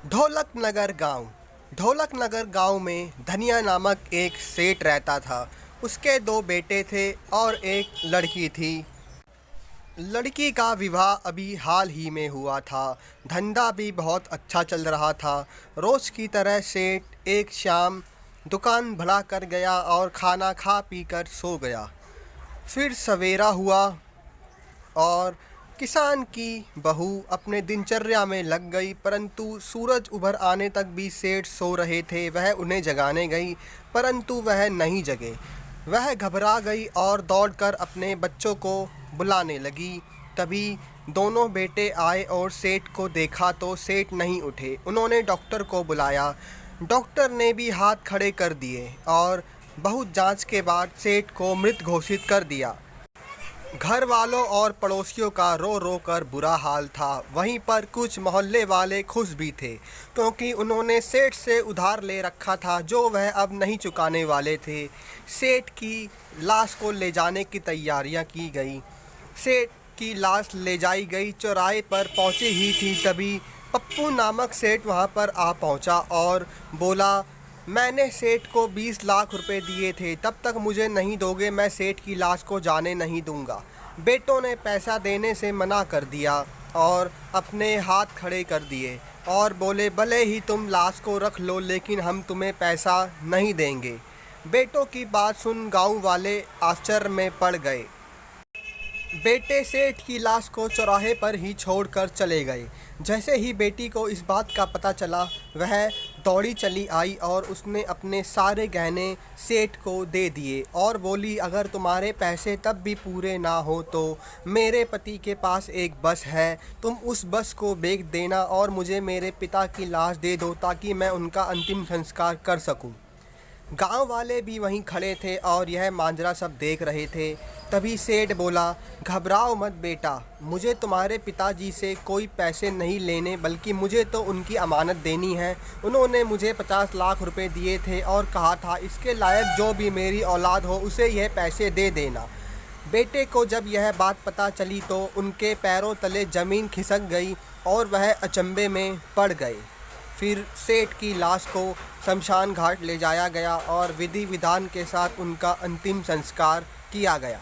ढोलक नगर गांव। ढोलक नगर गांव में धनिया नामक एक सेठ रहता था। उसके दो बेटे थे और एक लड़की थी। लड़की का विवाह अभी हाल ही में हुआ था। धंधा भी बहुत अच्छा चल रहा था। रोज़ की तरह सेठ एक शाम दुकान भला कर गया और खाना खा पी कर सो गया। फिर सवेरा हुआ और किसान की बहू अपने दिनचर्या में लग गई, परंतु सूरज उभर आने तक भी सेठ सो रहे थे। वह उन्हें जगाने गई, परंतु वह नहीं जगे। वह घबरा गई और दौड़कर अपने बच्चों को बुलाने लगी। तभी दोनों बेटे आए और सेठ को देखा तो सेठ नहीं उठे। उन्होंने डॉक्टर को बुलाया। डॉक्टर ने भी हाथ खड़े कर दिए और बहुत जांच के बाद सेठ को मृत घोषित कर दिया। घर वालों और पड़ोसियों का रो रो कर बुरा हाल था। वहीं पर कुछ मोहल्ले वाले खुश भी थे, क्योंकि उन्होंने सेठ से उधार ले रखा था जो वह अब नहीं चुकाने वाले थे। सेठ की लाश को ले जाने की तैयारियां की गई। सेठ की लाश ले जाई गई। चौराहे पर पहुंची ही थी, तभी पप्पू नामक सेठ वहां पर आ पहुंचा और बोला, मैंने सेठ को 20 लाख रुपए दिए थे, तब तक मुझे नहीं दोगे मैं सेठ की लाश को जाने नहीं दूंगा। बेटों ने पैसा देने से मना कर दिया और अपने हाथ खड़े कर दिए और बोले, भले ही तुम लाश को रख लो लेकिन हम तुम्हें पैसा नहीं देंगे। बेटों की बात सुन गांव वाले आश्चर्य में पड़ गए। बेटे सेठ की लाश को चौराहे पर ही छोड़कर चले गए। जैसे ही बेटी को इस बात का पता चला, वह दौड़ी चली आई और उसने अपने सारे गहने सेठ को दे दिए और बोली, अगर तुम्हारे पैसे तब भी पूरे ना हो तो मेरे पति के पास एक बस है, तुम उस बस को बेच देना और मुझे मेरे पिता की लाश दे दो ताकि मैं उनका अंतिम संस्कार कर सकूं। गांव वाले भी वहीं खड़े थे और यह मांजरा सब देख रहे थे। तभी सेठ बोला, घबराओ मत बेटा, मुझे तुम्हारे पिताजी से कोई पैसे नहीं लेने, बल्कि मुझे तो उनकी अमानत देनी है। उन्होंने मुझे 50 लाख रुपए दिए थे और कहा था इसके लायक जो भी मेरी औलाद हो उसे यह पैसे दे देना। बेटे को जब यह बात पता चली तो उनके पैरों तले ज़मीन खिसक गई और वह अचंभे में पड़ गए। फिर सेठ की लाश को शमशान घाट ले जाया गया और विधि विधान के साथ उनका अंतिम संस्कार किया गया।